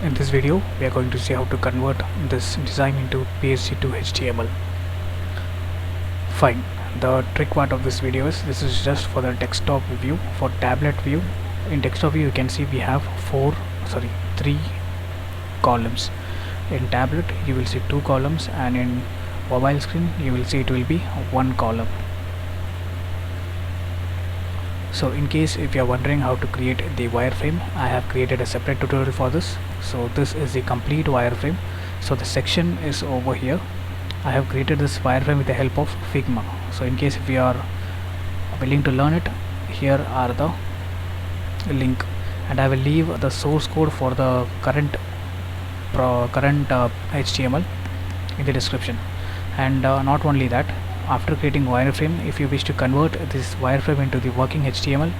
In this video we are going to see how to convert this design into PSG to HTML. Fine. The trick part of this video is this is just for the desktop view. For tablet view, in desktop view you can see we have three columns. In tablet you will see 2 columns, and in mobile screen you will see it will be 1 column. So in case if you are wondering how to create the wireframe, I have created a separate tutorial for this. So this is the complete wireframe. So the section is over here. I have created this wireframe with the help of Figma. So in case if you are willing to learn it, here are the link, and I will leave the source code for the current HTML in the description. And not only that, after creating wireframe, if you wish to convert this wireframe into the working HTML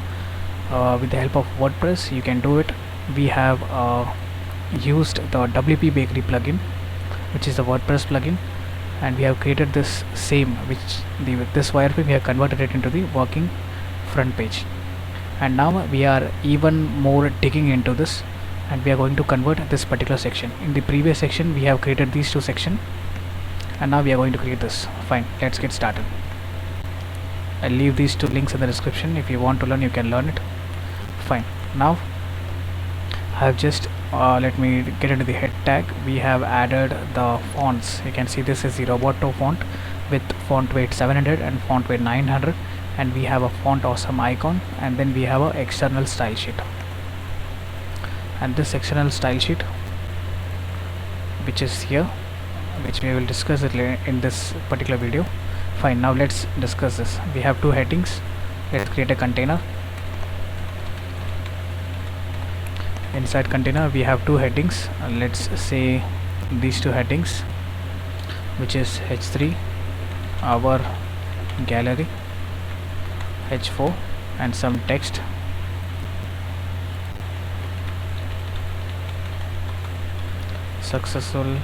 with the help of WordPress, you can do it. We have used the WP Bakery plugin, which is the WordPress plugin, and we have created this same, with this wireframe we have converted it into the working front page. And now we are even more digging into this, and we are going to convert this particular section. In the previous section we have created these 2 sections, and now we are going to create this. Fine, let's get started. I'll leave these 2 links in the description. If you want to learn, you can learn it. Fine. Now I have just let me get into the head tag. We have added the fonts. You can see this is the Roboto font with font weight 700 and font weight 900, and we have a font awesome icon, and then we have a external style sheet. And this external style sheet, which is here, which we will discuss it in this particular video. Fine, now let's discuss this. We have 2 headings. Let's create a container. Inside container we have 2 headings. Let's say these 2 headings, which is H3 our gallery, H4 and some text, successful.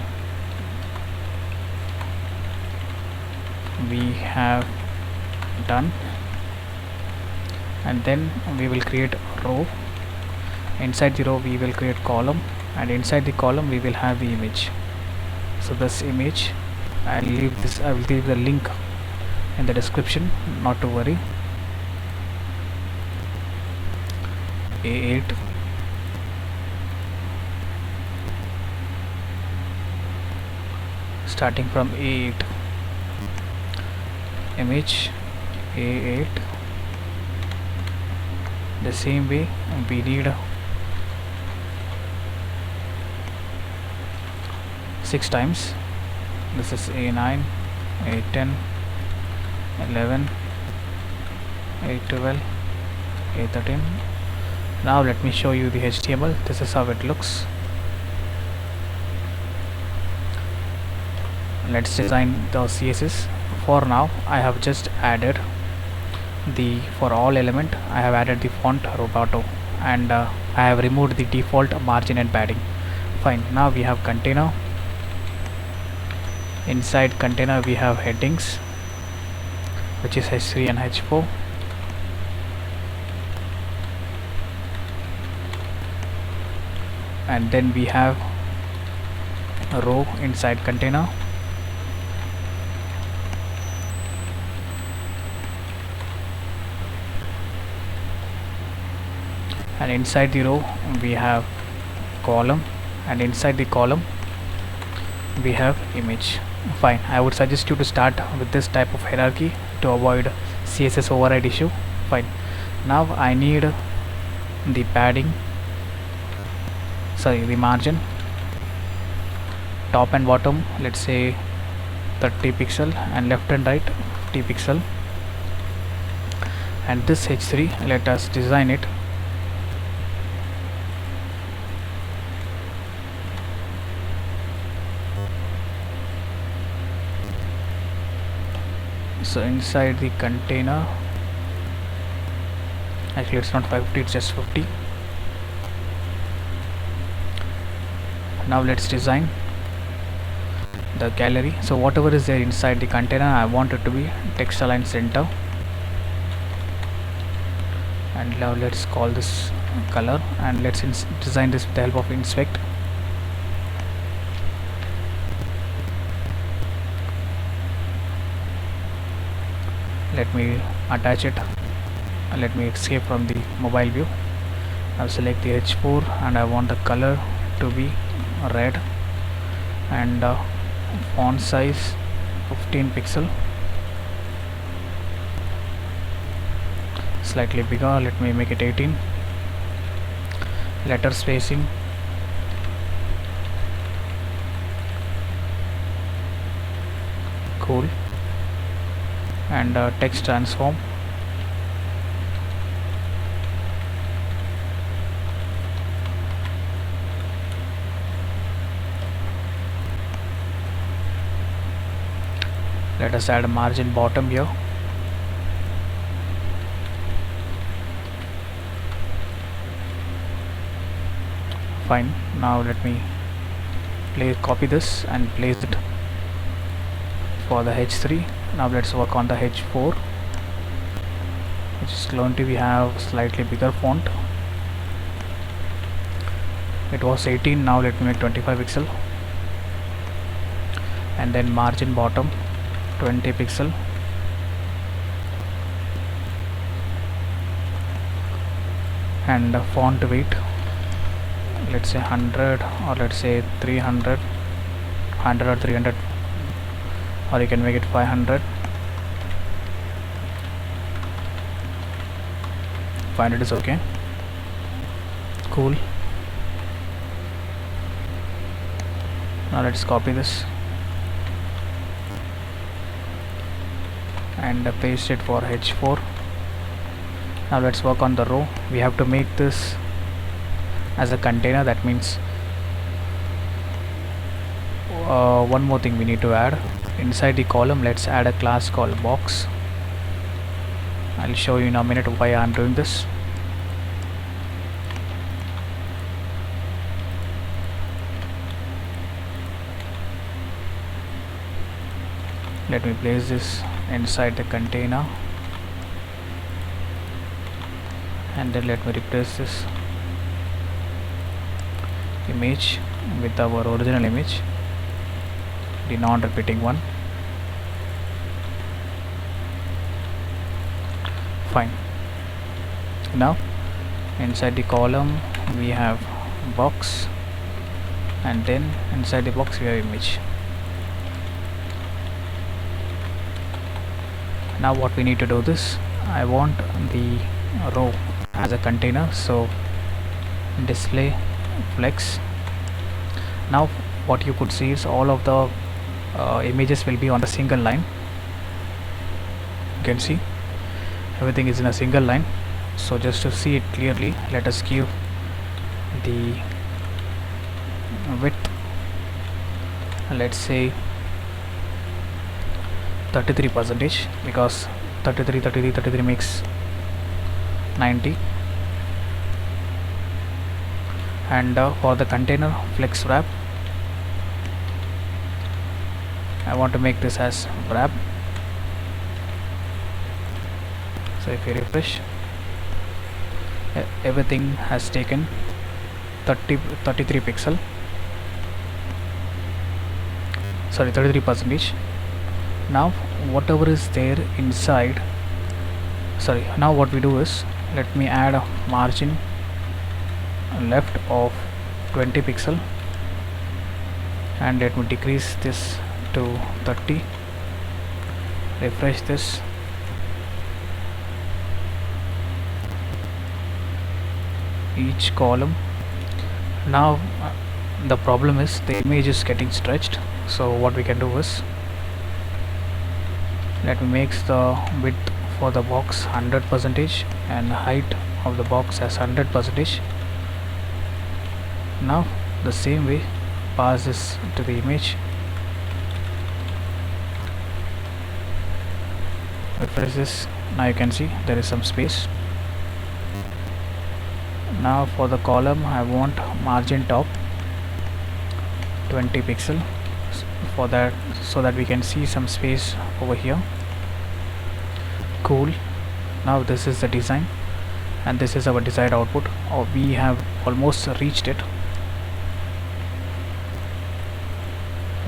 We have done, and then we will create row. Inside the row we will create column, and inside the column we will have the image. So this image, I will leave the link in the description, not to worry. A8 starting from A8 image, A8. The same way we need 6 times. This is A9, A10, 11, A12, A13. Now let me show you the HTML. This is how it looks. Let's design the CSS. For now I have just added for all element I have added the font Roboto, and I have removed the default margin and padding. Fine. Now we have container. Inside container we have headings, which is H3 and H4. And then we have a row inside container. And inside the row we have column, and inside the column we have image. Fine, I would suggest you to start with this type of hierarchy to avoid CSS override issue. Fine. Now I need the padding, the margin, top and bottom, let's say 30 pixel, and left and right 50 pixel. And this H3, let us design it. So inside the container, actually it's not 50, it's just 50. Now let's design the gallery. So whatever is there inside the container, I want it to be text align center. And now let's call this color, and let's design this with the help of inspect. Let me attach it. Let me escape from the mobile view. I'll select the H4 and I want the color to be red, and font size 15 pixel, slightly bigger. Let me make it 18. Letter spacing, cool. And text transform, let us add a margin bottom here. Fine. Now let me copy this and place it for the H3. Now let's work on the H4, which is going to have slightly bigger font. It was 18, now let me make 25 pixel, and then margin bottom 20 pixel, and font weight, let's say 100, or let's say 300, 100 or 300, or you can make it 500. 500 is okay. Cool. Now let's copy this and paste it for H4. Now let's work on the row. We have to make this as a container. That means one more thing we need to add inside the column. Let's add a class called box. I'll show you in a minute why I'm doing this. Let me place this inside the container, and then let me replace this image with our original image, the non-repeating one. Fine. Now inside the column we have box, and then inside the box we have image. Now what we need to do this, I want the row as a container, so display flex. Now what you could see is all of the images will be on a single line. You can see everything is in a single line. So just to see it clearly, let us give the width, let's say 33%, because 33 makes 90. And for the container flex wrap, I want to make this as wrap. So if you refresh, everything has taken 33 pixel, sorry, 33%. Now whatever is there inside, sorry, now what we do is, let me add a margin left of 20 pixel, and let me decrease this to 30. Refresh this, each column. Now the problem is the image is getting stretched, so what we can do is, let me make the width for the box 100% and height of the box as 100%. Now the same way, pass this to the image, refresh this. Now you can see there is some space. Now for the column, I want margin top 20 pixel for that, so that we can see some space over here. Cool. Now this is the design, and this is our desired output. We have almost reached it.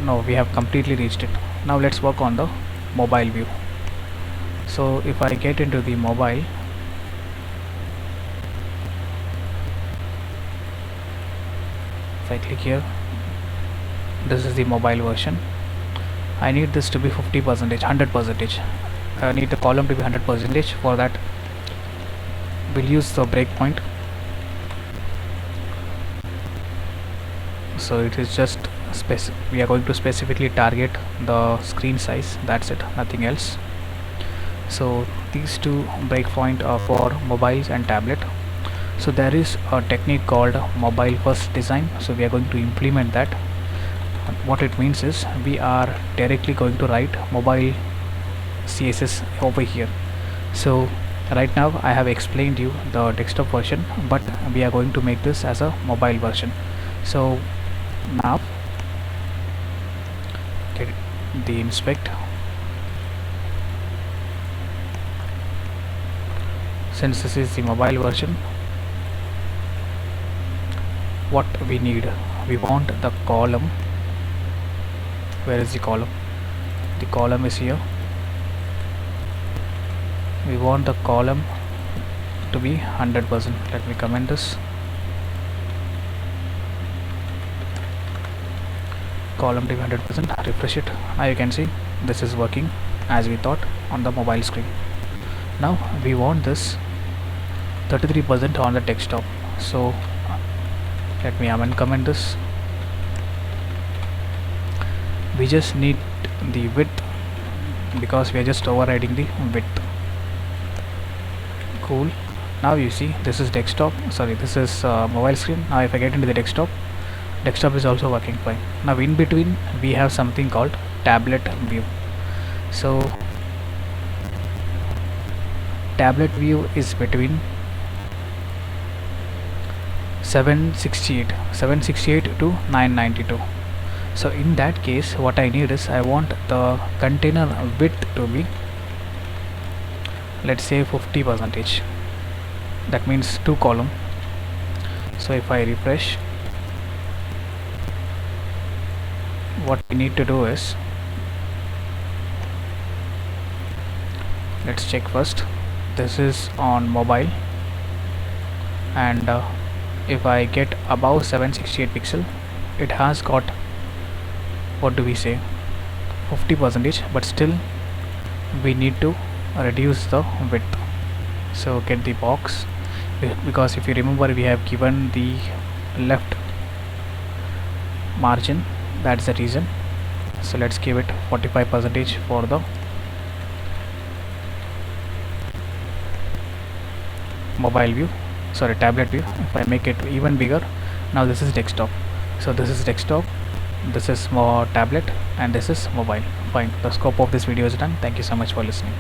No, we have completely reached it. Now let's work on the mobile view. So if I get into the mobile, if I click here, this is the mobile version. I need this to be 50%, 100%. I need the column to be 100%. For that, we'll use the breakpoint. So it is just we are going to specifically target the screen size, that's it, nothing else. So these two breakpoint are for mobiles and tablet. So there is a technique called mobile first design, so we are going to implement that. What it means is we are directly going to write mobile CSS over here. So right now I have explained you the desktop version, but we are going to make this as a mobile version. So now get the inspect. Since this is the mobile version, what we need, we want the column. Where is the column? The column is here. We want the column to be 100%. Let me comment this. Column to be 100%. Refresh it. Now you can see this is working as we thought on the mobile screen. Now we want this 33% on the desktop. So let me uncomment this. We just need the width because we are just overriding the width. Cool. Now you see this is desktop, sorry, this is mobile screen. Now if I get into the desktop is also working fine. Now in between we have something called tablet view. So tablet view is between 768 to 992. So in that case what I need is I want the container width to be, let's say 50%. That means 2 column. So if I refresh, what we need to do is, let's check first. This is on mobile, and if I get above 768 pixel, it has got, what do we say, 50%, but still we need to reduce the width. So get the box, because if you remember we have given the left margin, that's the reason. So let's give it 45% for the mobile view, sorry, tablet view. If I make it even bigger, now this is desktop. So this is desktop, this is more tablet, and this is mobile. Fine. The scope of this video is done. Thank you so much for listening.